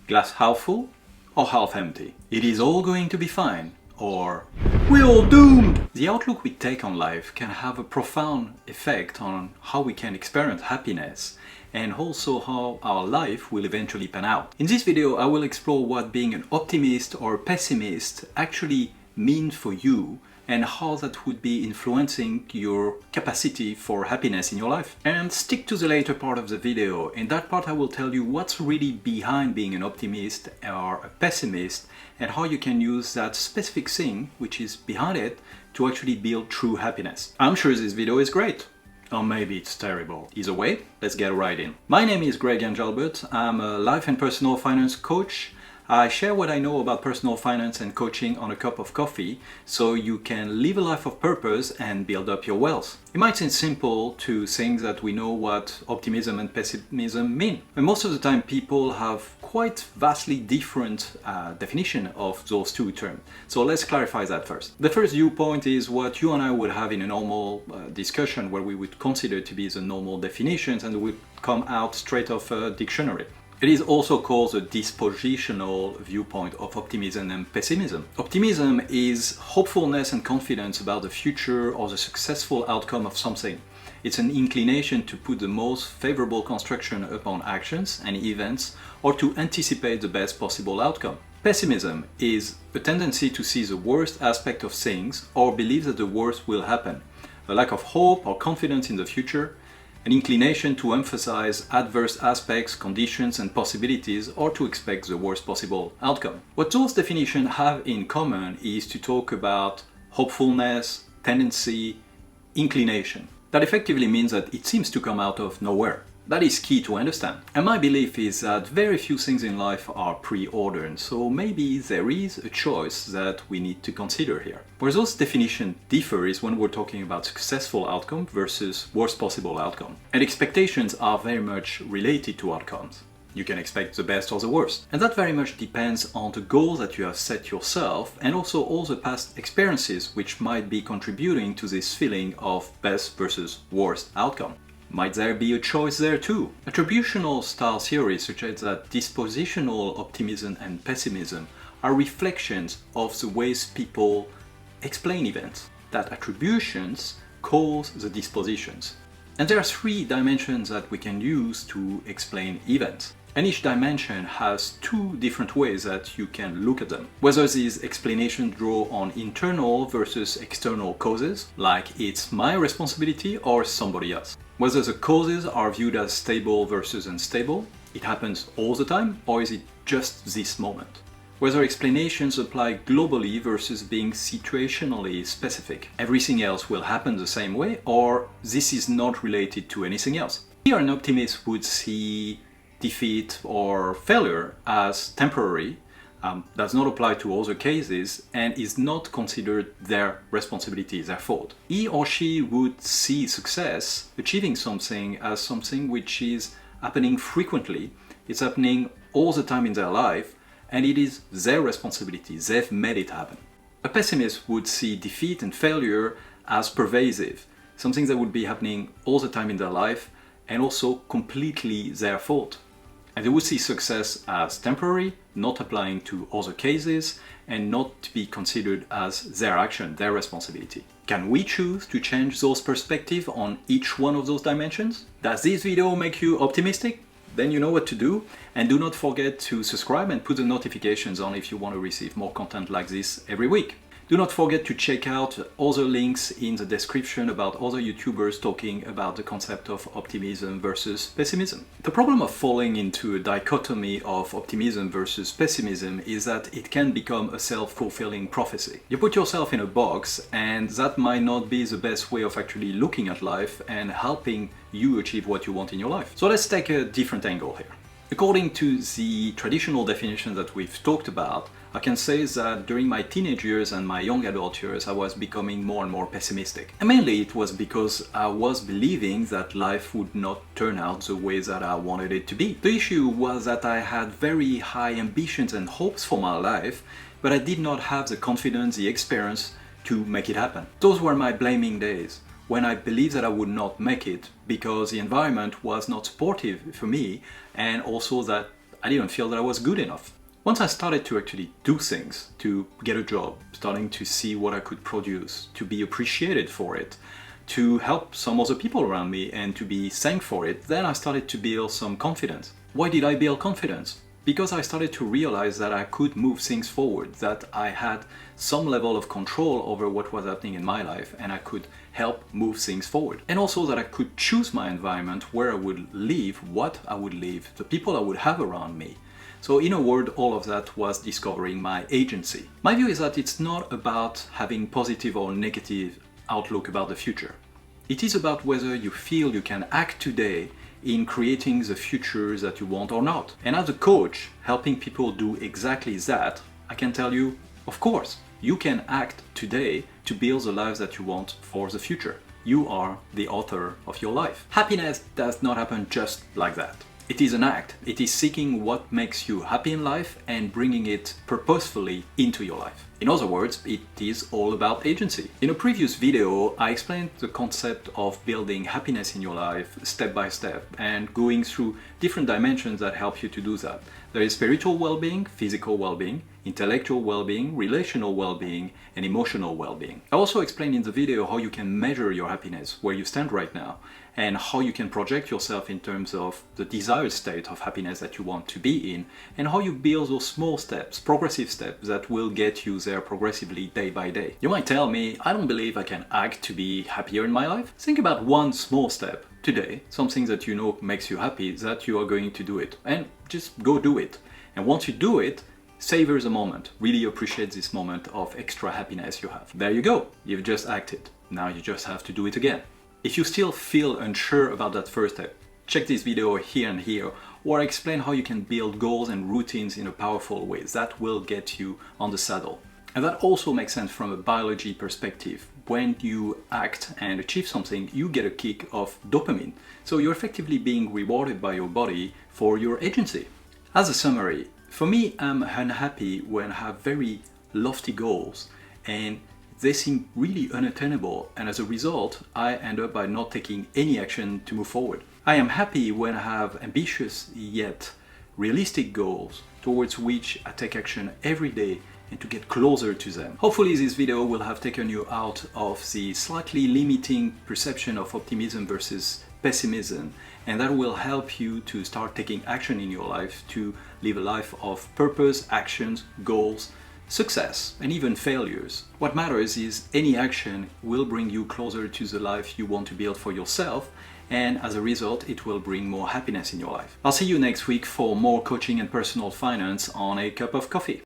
glass half full or half empty? It is all going to be fine, or we're all doomed! The outlook we take on life can have a profound effect on how we can experience happiness and also how our life will eventually pan out. In this video, I will explore what being an optimist or a pessimist actually means for you and how that would be influencing your capacity for happiness in your life. And stick to the later part of the video. In that part I will tell you what's really behind being an optimist or a pessimist and how you can use that specific thing which is behind it to actually build true happiness. I'm sure this video is great. Or maybe it's terrible. Either way, let's get right in. My name is Greg Angelbert. I'm a life and personal finance coach. I share what I know about personal finance and coaching on a cup of coffee so you can live a life of purpose and build up your wealth. It might seem simple to think that we know what optimism and pessimism mean. And most of the time people have quite vastly different definition of those two terms. So let's clarify that first. The first viewpoint is what you and I would have in a normal discussion where we would consider to be the normal definitions and would come out straight off a dictionary. It is also called the dispositional viewpoint of optimism and pessimism. Optimism is hopefulness and confidence about the future or the successful outcome of something. It's an inclination to put the most favorable construction upon actions and events or to anticipate the best possible outcome. Pessimism is a tendency to see the worst aspect of things or believe that the worst will happen, a lack of hope or confidence in the future, an inclination to emphasize adverse aspects, conditions and possibilities or to expect the worst possible outcome. What those definitions have in common is to talk about hopefulness, tendency, inclination. That effectively means that it seems to come out of nowhere. That is key to understand. And my belief is that very few things in life are preordered, so maybe there is a choice that we need to consider here. Where those definitions differ is when we're talking about successful outcome versus worst possible outcome. And expectations are very much related to outcomes. You can expect the best or the worst. And that very much depends on the goal that you have set yourself and also all the past experiences which might be contributing to this feeling of best versus worst outcome. Might there be a choice there too? Attributional style theory suggests that dispositional optimism and pessimism are reflections of the ways people explain events, that attributions cause the dispositions. And there are three dimensions that we can use to explain events. And each dimension has two different ways that you can look at them. Whether these explanations draw on internal versus external causes, like it's my responsibility or somebody else. Whether the causes are viewed as stable versus unstable, it happens all the time, or is it just this moment? Whether explanations apply globally versus being situationally specific. Everything else will happen the same way, or this is not related to anything else. Here an optimist would see defeat or failure as temporary, does not apply to other cases and is not considered their responsibility, their fault. He or she would see success, achieving something, as something which is happening frequently, it's happening all the time in their life, and it is their responsibility, they've made it happen. A pessimist would see defeat and failure as pervasive, something that would be happening all the time in their life and also completely their fault. And they would see success as temporary, not applying to other cases, and not to be considered as their action, their responsibility. Can we choose to change those perspectives on each one of those dimensions? Does this video make you optimistic? Then you know what to do, and do not forget to subscribe and put the notifications on if you want to receive more content like this every week. Do not forget to check out other links in the description about other YouTubers talking about the concept of optimism versus pessimism. The problem of falling into a dichotomy of optimism versus pessimism is that it can become a self-fulfilling prophecy. You put yourself in a box and that might not be the best way of actually looking at life and helping you achieve what you want in your life. So let's take a different angle here. According to the traditional definition that we've talked about, I can say that during my teenage years and my young adult years I was becoming more and more pessimistic. And mainly it was because I was believing that life would not turn out the way that I wanted it to be. The issue was that I had very high ambitions and hopes for my life, but I did not have the confidence, the experience to make it happen. Those were my blaming days, when I believed that I would not make it because the environment was not supportive for me and also that I didn't feel that I was good enough. Once I started to actually do things, to get a job, starting to see what I could produce, to be appreciated for it, to help some other people around me and to be thanked for it, then I started to build some confidence. Why did I build confidence? Because I started to realize that I could move things forward, that I had some level of control over what was happening in my life and I could help move things forward. And also that I could choose my environment, where I would live, what I would live, the people I would have around me. So in a word, all of that was discovering my agency. My view is that it's not about having positive or negative outlook about the future. It is about whether you feel you can act today in creating the future that you want or not. And as a coach, helping people do exactly that, I can tell you, of course, you can act today to build the life that you want for the future. You are the author of your life. Happiness does not happen just like that. It is an act. It is seeking what makes you happy in life and bringing it purposefully into your life. In other words, it is all about agency. In a previous video, I explained the concept of building happiness in your life step by step and going through different dimensions that help you to do that. There is spiritual well-being, physical well-being, intellectual well-being, relational well-being, and emotional well-being. I also explained in the video how you can measure your happiness, where you stand right now, and how you can project yourself in terms of the desired state of happiness that you want to be in, and how you build those small steps, progressive steps that will get you there progressively day by day. You might tell me, I don't believe I can act to be happier in my life. Think about one small step today, something that you know makes you happy, that you are going to do it, and just go do it. And once you do it, savor the moment. Really appreciate this moment of extra happiness you have. There you go. You've just acted. Now you just have to do it again. If you still feel unsure about that first step, check this video here and here, or I explain how you can build goals and routines in a powerful way that will get you on the saddle. And that also makes sense from a biology perspective. When you act and achieve something, you get a kick of dopamine. So you're effectively being rewarded by your body for your agency. As a summary, for me, I'm unhappy when I have very lofty goals and they seem really unattainable, and as a result, I end up by not taking any action to move forward. I am happy when I have ambitious yet realistic goals towards which I take action every day and to get closer to them. Hopefully this video will have taken you out of the slightly limiting perception of optimism versus pessimism, and that will help you to start taking action in your life to live a life of purpose, actions, goals, success, and even failures. What matters is any action will bring you closer to the life you want to build for yourself, and as a result, it will bring more happiness in your life. I'll see you next week for more coaching and personal finance on a cup of coffee.